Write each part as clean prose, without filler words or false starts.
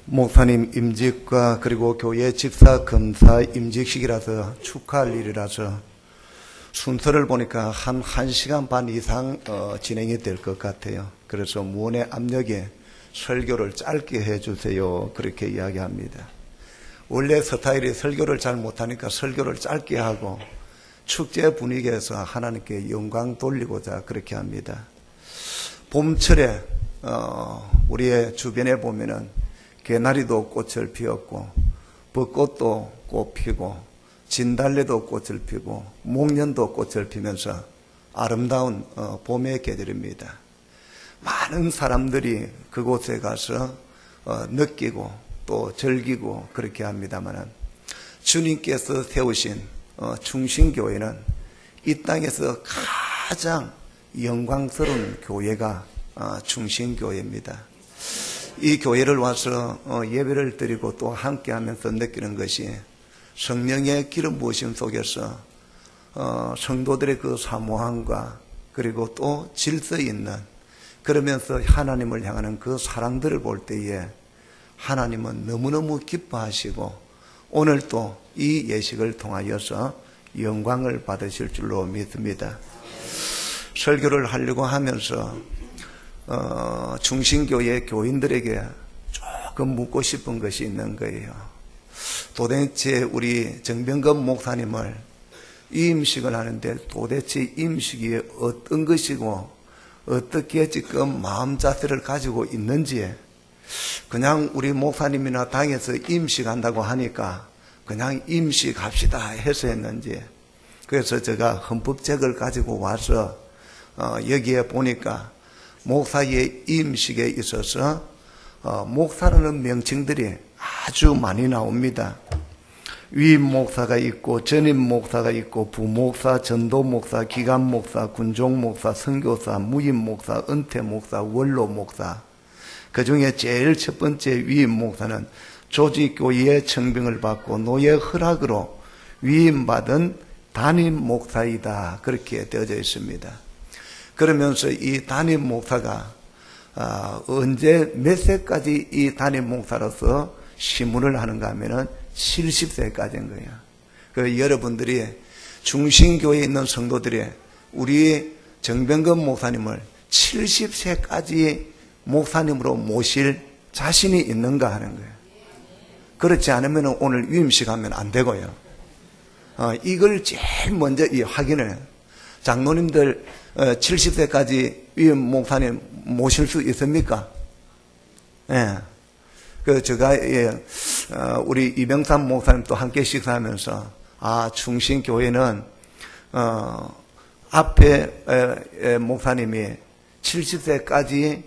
목사님 임직과 그리고 교회 집사 검사 임직식이라서 축하할 일이라서 순서를 보니까 한 1시간 반 이상 진행이 될 것 같아요. 그래서 무언의 압력에 설교를 짧게 해주세요. 그렇게 이야기합니다. 원래 스타일이 설교를 잘 못하니까 설교를 짧게 하고 축제 분위기에서 하나님께 영광 돌리고자 그렇게 합니다. 봄철에 우리의 주변에 보면은 개나리도 꽃을 피웠고 벚꽃도 꽃 피고 진달래도 꽃을 피고 목련도 꽃을 피면서 아름다운 봄의 계절입니다. 많은 사람들이 그곳에 가서 느끼고 또 즐기고 그렇게 합니다만 주님께서 세우신 충신교회는 이 땅에서 가장 영광스러운 교회가 충신교회입니다. 이 교회를 와서 예배를 드리고 또 함께하면서 느끼는 것이 성령의 기름 부으심 속에서 성도들의 그 사모함과 그리고 또 질서 있는 그러면서 하나님을 향하는 그 사랑들을 볼 때에 하나님은 너무너무 기뻐하시고 오늘 또 이 예식을 통하여서 영광을 받으실 줄로 믿습니다. 설교를 하려고 하면서 중신교회 교인들에게 조금 묻고 싶은 것이 있는 거예요. 도대체 우리 정병건 목사님을 임식을 하는데 도대체 임식이 어떤 것이고 어떻게 지금 마음 자세를 가지고 있는지 그냥 우리 목사님이나 당에서 임식한다고 하니까 그냥 임식합시다 해서 했는지 그래서 제가 헌법책을 가지고 와서 여기에 보니까 목사의 임식에 있어서 목사라는 명칭들이 아주 많이 나옵니다. 위임 목사가 있고 전임 목사가 있고 부목사, 전도 목사, 기간 목사, 군종 목사, 선교사, 무임 목사, 은퇴 목사, 원로 목사. 그 중에 제일 첫 번째 위임 목사는 조직교회의 청빙을 받고 노예 허락으로 위임받은 담임 목사이다. 그렇게 되어져 있습니다. 그러면서 이 담임 목사가 언제 몇 세까지 이 담임 목사로서 시문을 하는가 하면은 70세까지인 거예요. 그 여러분들이 중신교회에 있는 성도들이 우리 정병건 목사님을 70세까지 목사님으로 모실 자신이 있는가 하는 거예요. 그렇지 않으면 오늘 위임식 하면 안 되고요. 이걸 제일 먼저 이 확인을 장로님들 70세까지 위임 목사님 모실 수 있습니까? 예. 제가 우리 이병삼 목사님도 함께 식사하면서 충신교회는 앞에 목사님이 70세까지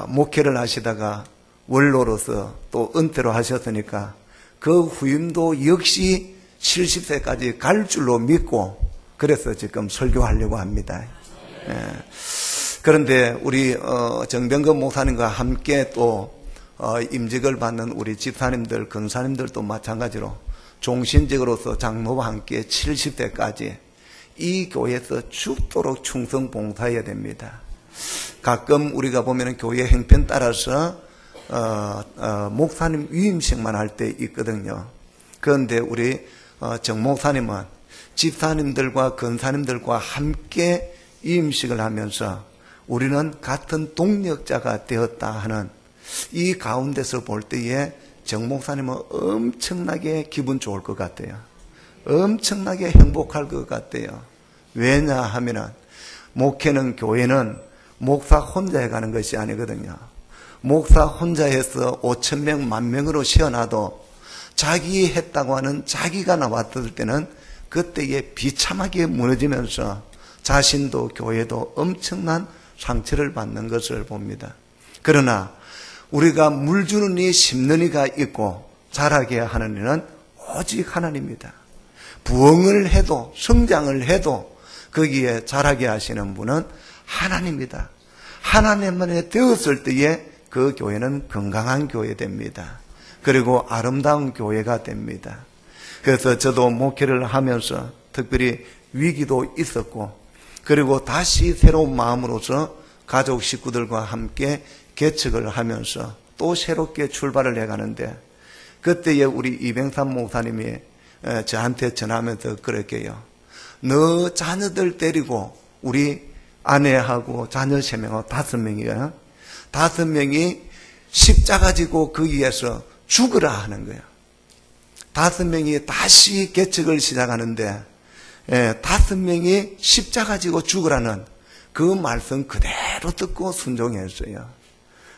목회를 하시다가 원로로서 또 은퇴로 하셨으니까 그 후임도 역시 70세까지 갈 줄로 믿고 그래서 지금 설교하려고 합니다. 예. 그런데 우리 정병건 목사님과 함께 또 임직을 받는 우리 집사님들, 권사님들도 마찬가지로 종신직으로서 장로와 함께 70세까지 이 교회에서 죽도록 충성 봉사해야 됩니다. 가끔 우리가 보면 교회 행편 따라서 목사님 위임식만 할 때 있거든요. 그런데 우리 정 목사님은 집사님들과 권사님들과 함께 위임식을 하면서 우리는 같은 동력자가 되었다 하는 이 가운데서 볼 때에 정 목사님은 엄청나게 기분 좋을 것 같아요. 엄청나게 행복할 것 같아요. 왜냐하면은 목회는 교회는 목사 혼자 해가는 것이 아니거든요. 목사 혼자 해서 5,000명, 10,000명으로 시어나도 자기 했다고 하는 자기가 나왔을 때는 그때에 비참하게 무너지면서 자신도 교회도 엄청난 상처를 받는 것을 봅니다. 그러나 우리가 물 주는 이 심는 이가 있고 자라게 하는 이는 오직 하나님입니다. 부흥을 해도 성장을 해도 거기에 자라게 하시는 분은 하나님입니다. 하나님만에 되었을 때에 그 교회는 건강한 교회 됩니다. 그리고 아름다운 교회가 됩니다. 그래서 저도 목회를 하면서 특별히 위기도 있었고 그리고 다시 새로운 마음으로서 가족 식구들과 함께 개척을 하면서 또 새롭게 출발을 해가는데, 그때에 우리 이병삼 목사님이 저한테 전하면서 그랬게요. 너 자녀들 데리고 우리 아내하고 자녀 3명하고 5명이에요. 5명이 십자가 지고 거기에서 죽으라 하는 거예요. 5명이 다시 개척을 시작하는데 5명이 십자가 지고 죽으라는 그 말씀 그대로 듣고 순종했어요.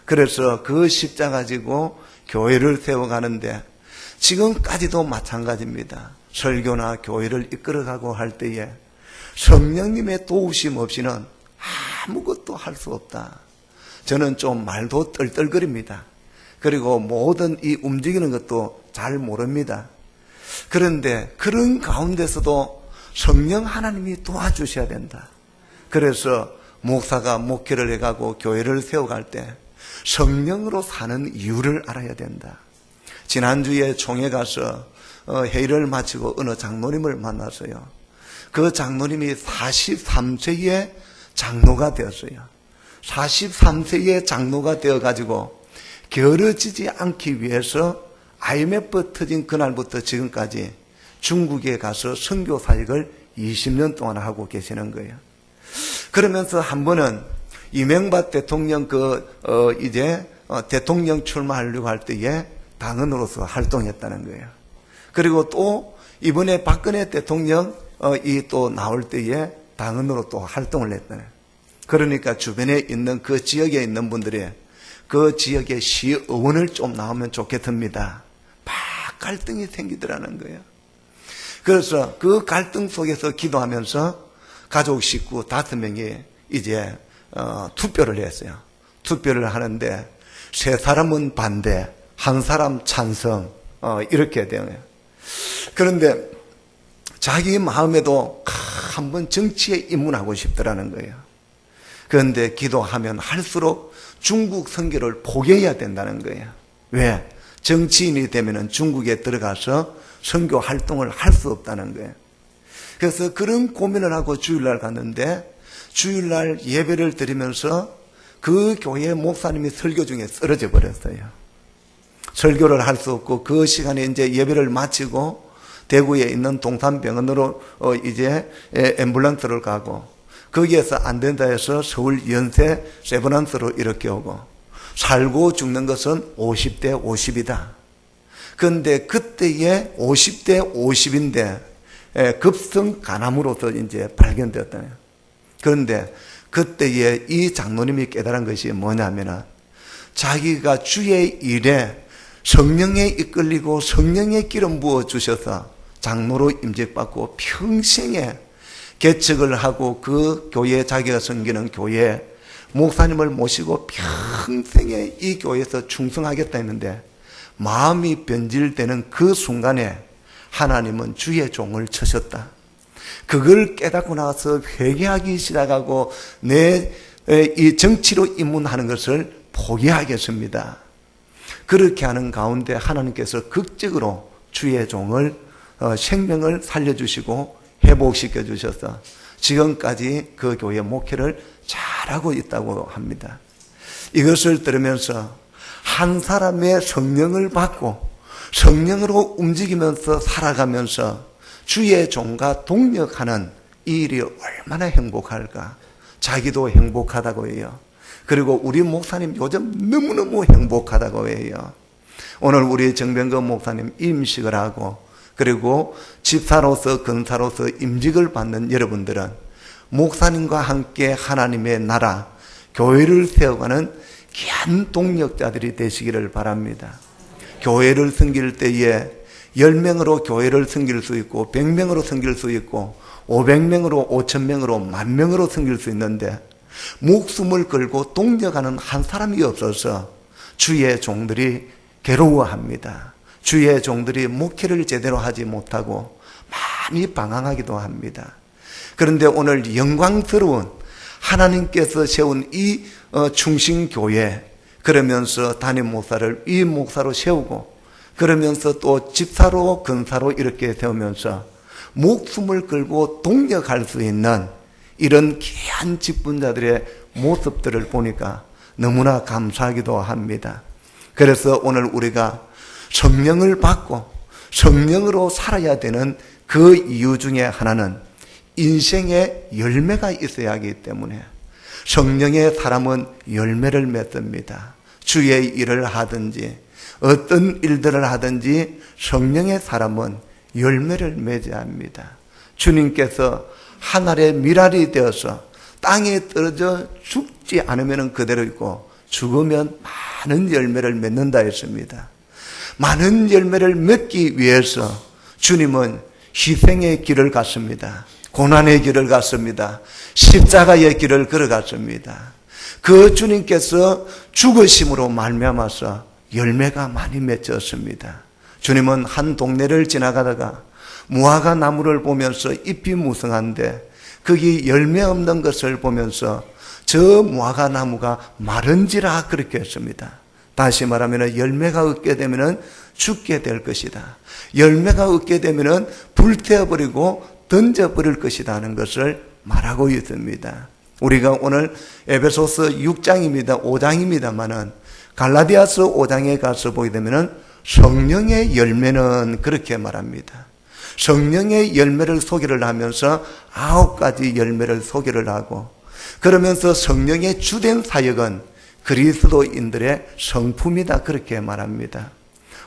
그래서 그 십자가 지고 교회를 세워가는데 지금까지도 마찬가지입니다. 설교나 교회를 이끌어가고 할 때에 성령님의 도우심 없이는 아무것도 할 수 없다. 저는 좀 말도 떨떨거립니다. 그리고 모든 이 움직이는 것도 잘 모릅니다. 그런데 그런 가운데서도 성령 하나님이 도와주셔야 된다. 그래서 목사가 목회를 해가고 교회를 세워갈 때 성령으로 사는 이유를 알아야 된다. 지난주에 총회 가서 회의를 마치고 어느 장로님을 만났어요. 그 장로님이 43세의 장로가 되었어요. 43세의 장로가 되어가지고 게으러지지 않기 위해서 IMF 터진 그날부터 지금까지 중국에 가서 선교 사역을 20년 동안 하고 계시는 거예요. 그러면서 한 번은 이명박 대통령 대통령 출마하려고 할 때에 당원으로서 활동했다는 거예요. 그리고 또 이번에 박근혜 대통령 또 나올 때에 당원으로 또 활동을 했다는 거예요. 그러니까 주변에 있는 그 지역에 있는 분들이 그 지역의 시의원을 좀 나오면 좋겠습니다. 막 갈등이 생기더라는 거예요. 그래서 그 갈등 속에서 기도하면서 가족 식구 5명이 이제 투표를 했어요. 투표를 하는데 3사람은 반대, 1사람 찬성 이렇게 돼요. 그런데 자기 마음에도 한번 정치에 입문하고 싶더라는 거예요. 그런데 기도하면 할수록 중국 선교를 포기해야 된다는 거예요. 왜? 정치인이 되면 중국에 들어가서 선교 활동을 할 수 없다는 거예요. 그래서 그런 고민을 하고 주일날 갔는데 주일날 예배를 드리면서 그 교회 목사님이 설교 중에 쓰러져 버렸어요. 설교를 할 수 없고 그 시간에 이제 예배를 마치고 대구에 있는 동산병원으로 이제 앰뷸런스를 가고 거기에서 안 된다 해서 서울 연세 세브란스로 이렇게 오고 살고 죽는 것은 50대 50이다. 그런데 그때에 50대 50인데 급성 간암으로서 이제 발견되었다네요. 그런데 그때에 이 장로님이 깨달은 것이 뭐냐면은 자기가 주의 일에 성령에 이끌리고 성령의 기름 부어 주셔서 장로로 임직받고 평생에 개척을 하고 그 교회에 자기가 섬기는 교회에 목사님을 모시고 평생에 이 교회에서 충성하겠다 했는데 마음이 변질되는 그 순간에 하나님은 주의 종을 쳐셨다. 그걸 깨닫고 나서 회개하기 시작하고 내 이 정치로 입문하는 것을 포기하겠습니다. 그렇게 하는 가운데 하나님께서 극적으로 주의 종을 생명을 살려주시고 회복시켜 주셔서 지금까지 그 교회 목회를 잘하고 있다고 합니다. 이것을 들으면서 한 사람의 성령을 받고 성령으로 움직이면서 살아가면서 주의 종과 동력하는 이 일이 얼마나 행복할까. 자기도 행복하다고 해요. 그리고 우리 목사님 요즘 너무너무 행복하다고 해요. 오늘 우리 정병건 목사님 임식을 하고 그리고 집사로서 근사로서 임직을 받는 여러분들은 목사님과 함께 하나님의 나라, 교회를 세워가는 귀한 동력자들이 되시기를 바랍니다. 교회를 섬길 때에 10명으로 교회를 섬길 수 있고 100명으로 섬길 수 있고 500명으로 5,000명으로 10,000명으로 섬길 수 있는데 목숨을 걸고 동력하는 한 사람이 없어서 주의 종들이 괴로워합니다. 주의 종들이 목회를 제대로 하지 못하고 많이 방황하기도 합니다. 그런데 오늘 영광스러운 하나님께서 세운 이 충신교회, 그러면서 담임 목사를 이 목사로 세우고 그러면서 또 집사로 근사로 이렇게 세우면서 목숨을 걸고 동력할 수 있는 이런 귀한 직분자들의 모습들을 보니까 너무나 감사하기도 합니다. 그래서 오늘 우리가 성령을 받고 성령으로 살아야 되는 그 이유 중에 하나는 인생에 열매가 있어야 하기 때문에 성령의 사람은 열매를 맺습니다. 주의 일을 하든지 어떤 일들을 하든지 성령의 사람은 열매를 맺어야 합니다. 주님께서 하늘의 밀알이 되어서 땅에 떨어져 죽지 않으면 그대로 있고 죽으면 많은 열매를 맺는다 했습니다. 많은 열매를 맺기 위해서 주님은 희생의 길을 갔습니다. 고난의 길을 갔습니다. 십자가의 길을 걸어갔습니다. 그 주님께서 죽으심으로 말미암아서 열매가 많이 맺혔습니다. 주님은 한 동네를 지나가다가 무화과 나무를 보면서 잎이 무성한데 거기 열매 없는 것을 보면서 저 무화과 나무가 마른지라 그렇게 했습니다. 다시 말하면 열매가 없게 되면 죽게 될 것이다. 열매가 없게 되면 불태워버리고 던져버릴 것이다 하는 것을 말하고 있습니다. 우리가 오늘 에베소서 6장입니다. 5장입니다만은 갈라디아서 5장에 가서 보게 되면 성령의 열매는 그렇게 말합니다. 성령의 열매를 소개를 하면서 9가지 열매를 소개를 하고 그러면서 성령의 주된 사역은 그리스도인들의 성품이다 그렇게 말합니다.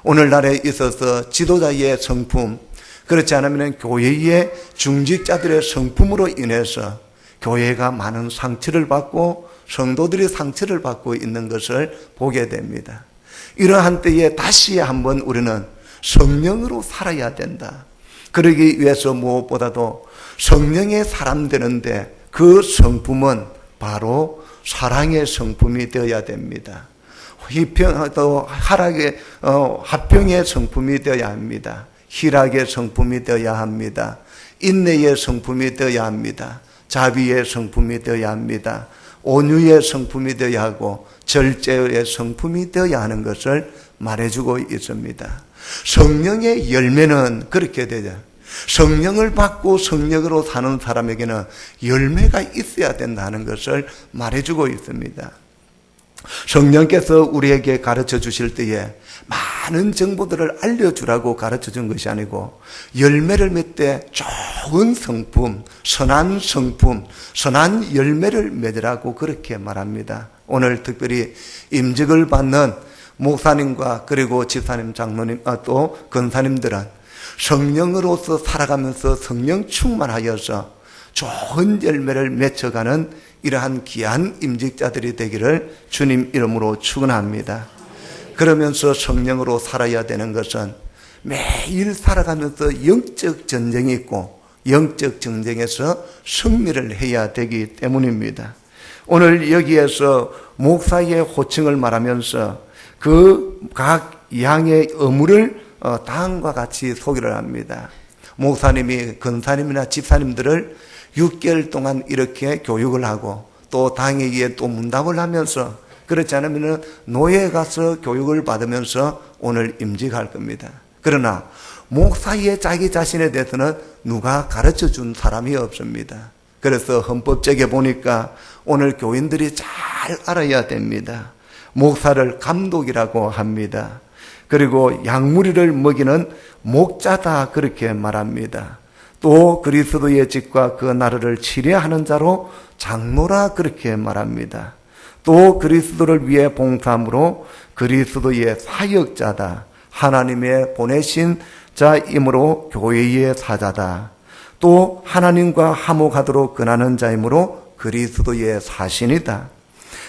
오늘날에 있어서 지도자의 성품, 그렇지 않으면 교회의 중직자들의 성품으로 인해서 교회가 많은 상처를 받고 성도들이 상처를 받고 있는 것을 보게 됩니다. 이러한 때에 다시 한번 우리는 성령으로 살아야 된다. 그러기 위해서 무엇보다도 성령의 사람 되는데 그 성품은 바로 사랑의 성품이 되어야 됩니다. 화평의 성품이 되어야 합니다. 희락의 성품이 되어야 합니다. 인내의 성품이 되어야 합니다. 자비의 성품이 되어야 합니다. 온유의 성품이 되어야 하고 절제의 성품이 되어야 하는 것을 말해주고 있습니다. 성령의 열매는 그렇게 되죠. 성령을 받고 성령으로 사는 사람에게는 열매가 있어야 된다는 것을 말해주고 있습니다. 성령께서 우리에게 가르쳐 주실 때에 많은 정보들을 알려주라고 가르쳐 준 것이 아니고 열매를 맺되 좋은 성품, 선한 성품, 선한 열매를 맺으라고 그렇게 말합니다. 오늘 특별히 임직을 받는 목사님과 그리고 집사님, 장로님, 또 권사님들은 성령으로서 살아가면서 성령 충만하여서 좋은 열매를 맺혀가는 이러한 귀한 임직자들이 되기를 주님 이름으로 축원합니다. 그러면서 성령으로 살아야 되는 것은 매일 살아가면서 영적 전쟁이 있고 영적 전쟁에서 승리를 해야 되기 때문입니다. 오늘 여기에서 목사의 호칭을 말하면서 그 각 양의 의무를 다음과 같이 소개를 합니다. 목사님이 권사님이나 집사님들을 6개월 동안 이렇게 교육을 하고 또 당회의에 또 문답을 하면서 그렇지 않으면 노예에 가서 교육을 받으면서 오늘 임직할 겁니다. 그러나 목사의 자기 자신에 대해서는 누가 가르쳐 준 사람이 없습니다. 그래서 헌법책에 보니까 오늘 교인들이 잘 알아야 됩니다. 목사를 감독이라고 합니다. 그리고 양무리를 먹이는 목자다 그렇게 말합니다. 또 그리스도의 집과 그 나라를 치료하는 자로 장로라 그렇게 말합니다. 또 그리스도를 위해 봉사함으로 그리스도의 사역자다. 하나님의 보내신 자이므로 교회의 사자다. 또 하나님과 화목하도록 권하는 자이므로 그리스도의 사신이다.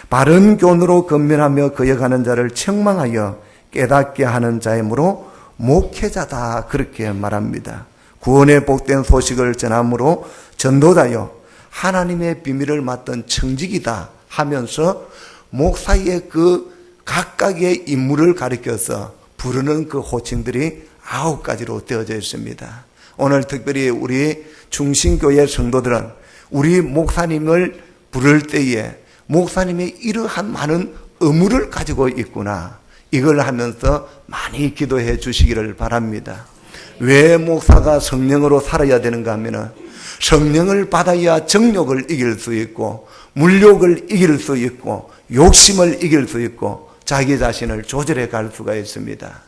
바른 교훈으로 건면하며 거역하는 자를 책망하여 깨닫게 하는 자이므로 목회자다 그렇게 말합니다. 구원의 복된 소식을 전함으로 전도자여 하나님의 비밀을 맡은 청직이다 하면서 목사의 그 각각의 인물을 가리켜서 부르는 그 호칭들이 9가지로 되어져 있습니다. 오늘 특별히 우리 중심교회 성도들은 우리 목사님을 부를 때에 목사님이 이러한 많은 의무를 가지고 있구나. 이걸 하면서 많이 기도해 주시기를 바랍니다. 왜 목사가 성령으로 살아야 되는가 하면은 성령을 받아야 정욕을 이길 수 있고 물욕을 이길 수 있고 욕심을 이길 수 있고 자기 자신을 조절해 갈 수가 있습니다.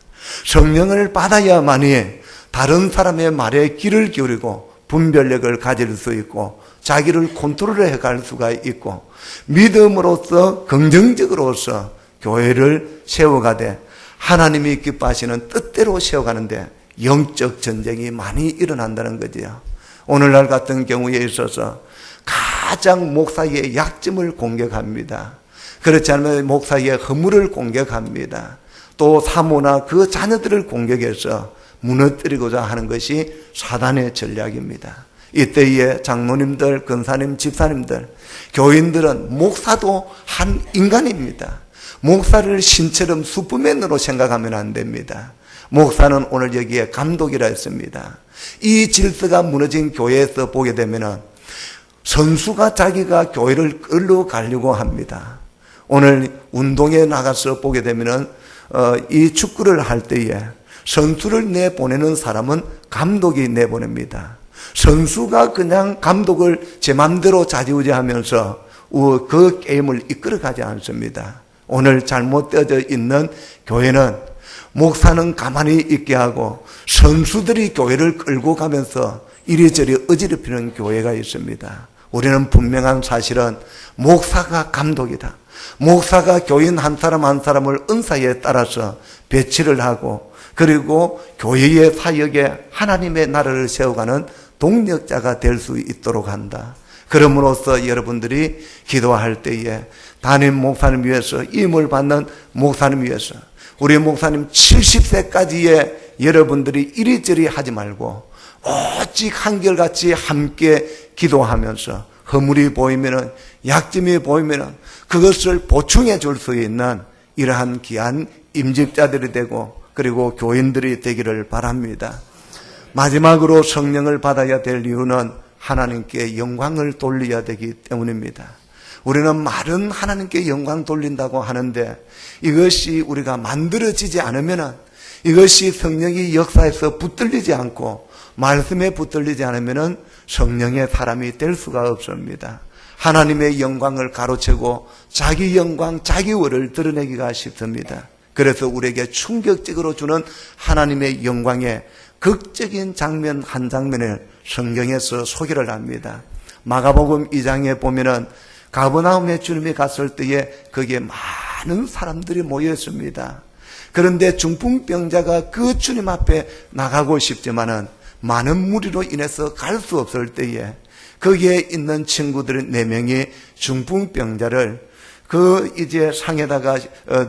성령을 받아야만이 다른 사람의 말에 귀를 기울이고 분별력을 가질 수 있고 자기를 컨트롤해 갈 수가 있고 믿음으로써 긍정적으로서 교회를 세워가되 하나님이 기뻐하시는 뜻대로 세워가는데 영적 전쟁이 많이 일어난다는 거지요. 오늘날 같은 경우에 있어서 가장 목사의 약점을 공격합니다. 그렇지 않으면 목사의 허물을 공격합니다. 또 사모나 그 자녀들을 공격해서 무너뜨리고자 하는 것이 사단의 전략입니다. 이때에 장로님들, 권사님, 집사님들, 교인들은 목사도 한 인간입니다. 목사를 신처럼 슈퍼맨으로 생각하면 안 됩니다. 목사는 오늘 여기에 감독이라 했습니다. 이 질서가 무너진 교회에서 보게 되면 선수가 자기가 교회를 끌어가려고 합니다. 오늘 운동에 나가서 보게 되면 이 축구를 할 때에 선수를 내보내는 사람은 감독이 내보냅니다. 선수가 그냥 감독을 제 맘대로 좌지우지하면서 그 게임을 이끌어가지 않습니다. 오늘 잘못되어져 있는 교회는 목사는 가만히 있게 하고 선수들이 교회를 끌고 가면서 이리저리 어지럽히는 교회가 있습니다. 우리는 분명한 사실은 목사가 감독이다. 목사가 교인 한 사람 한 사람을 은사에 따라서 배치를 하고 그리고 교회의 사역에 하나님의 나라를 세워가는 동력자가 될 수 있도록 한다. 그럼으로써 여러분들이 기도할 때에 담임 목사님 위해서 임을 받는 목사님 위해서 우리 목사님 70세까지의 여러분들이 이리저리 하지 말고 오직 한결같이 함께 기도하면서 허물이 보이면은 약점이 보이면은 그것을 보충해 줄 수 있는 이러한 귀한 임직자들이 되고 그리고 교인들이 되기를 바랍니다. 마지막으로 성령을 받아야 될 이유는 하나님께 영광을 돌려야 되기 때문입니다. 우리는 말은 하나님께 영광 돌린다고 하는데 이것이 우리가 만들어지지 않으면 이것이 성령이 역사에서 붙들리지 않고 말씀에 붙들리지 않으면 성령의 사람이 될 수가 없습니다. 하나님의 영광을 가로채고 자기 영광, 자기 월을 드러내기가 쉽습니다. 그래서 우리에게 충격적으로 주는 하나님의 영광의 극적인 장면 한 장면을 성경에서 소개를 합니다. 마가복음 2장에 보면은 가버나움에 주님이 갔을 때에 거기에 많은 사람들이 모여 있습니다. 그런데 중풍병자가 그 주님 앞에 나가고 싶지만은 많은 무리로 인해서 갈 수 없을 때에 거기에 있는 친구들 4명이 중풍병자를 그 이제 상에다가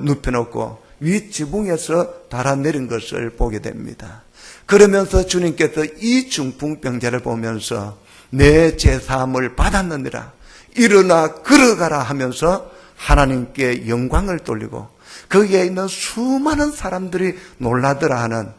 눕혀놓고 윗지붕에서 달아내린 것을 보게 됩니다. 그러면서 주님께서 이 중풍병자를 보면서 내 죄사함을 받았느니라 일어나 걸어가라 하면서 하나님께 영광을 돌리고 거기에 있는 수많은 사람들이 놀라더라 하는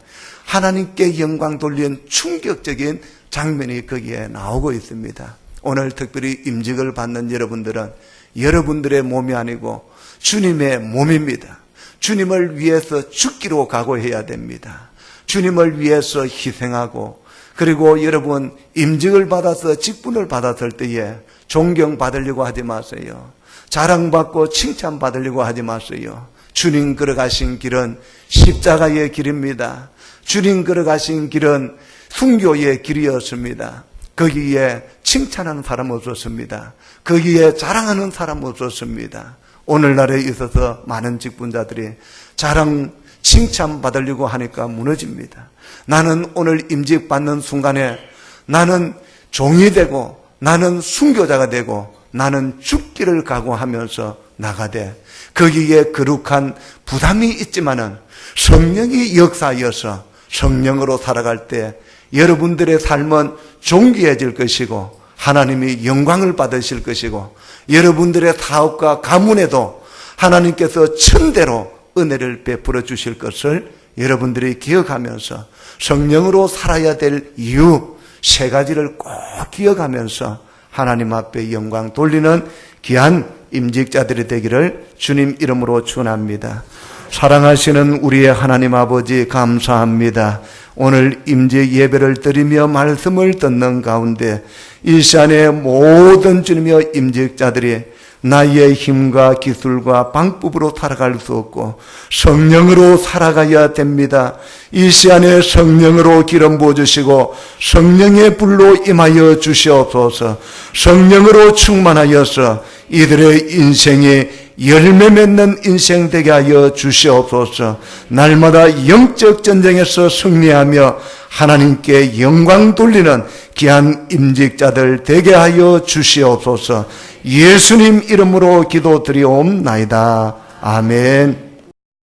하나님께 영광 돌리는 충격적인 장면이 거기에 나오고 있습니다. 오늘 특별히 임직을 받는 여러분들은 여러분들의 몸이 아니고 주님의 몸입니다. 주님을 위해서 죽기로 각오해야 됩니다. 주님을 위해서 희생하고 그리고 여러분 임직을 받아서 직분을 받았을 때에 존경받으려고 하지 마세요. 자랑받고 칭찬받으려고 하지 마세요. 주님 걸어가신 길은 십자가의 길입니다. 주님 걸어가신 길은 순교의 길이었습니다. 거기에 칭찬하는 사람 없었습니다. 거기에 자랑하는 사람 없었습니다. 오늘날에 있어서 많은 직분자들이 자랑, 칭찬받으려고 하니까 무너집니다. 나는 오늘 임직받는 순간에 나는 종이 되고 나는 순교자가 되고 나는 죽기를 각오하면서 나가되 거기에 거룩한 부담이 있지만은 성령이 역사하여서 성령으로 살아갈 때 여러분들의 삶은 존귀해질 것이고 하나님이 영광을 받으실 것이고 여러분들의 사업과 가문에도 하나님께서 천대로 은혜를 베풀어 주실 것을 여러분들이 기억하면서 성령으로 살아야 될 이유 3가지를 꼭 기억하면서 하나님 앞에 영광 돌리는 귀한 임직자들이 되기를 주님 이름으로 축원합니다. 사랑하시는 우리의 하나님 아버지 감사합니다. 오늘 임직 예배를 드리며 말씀을 듣는 가운데 이 시간에 모든 주님의 임직자들이 나의 힘과 기술과 방법으로 살아갈 수 없고 성령으로 살아가야 됩니다. 이 시간에 성령으로 기름 부어주시고 성령의 불로 임하여 주시옵소서. 성령으로 충만하여서 이들의 인생이 열매 맺는 인생 되게 하여 주시옵소서. 날마다 영적 전쟁에서 승리하며 하나님께 영광 돌리는 귀한 임직자들 되게 하여 주시옵소서. 예수님 이름으로 기도드리옵나이다. 아멘.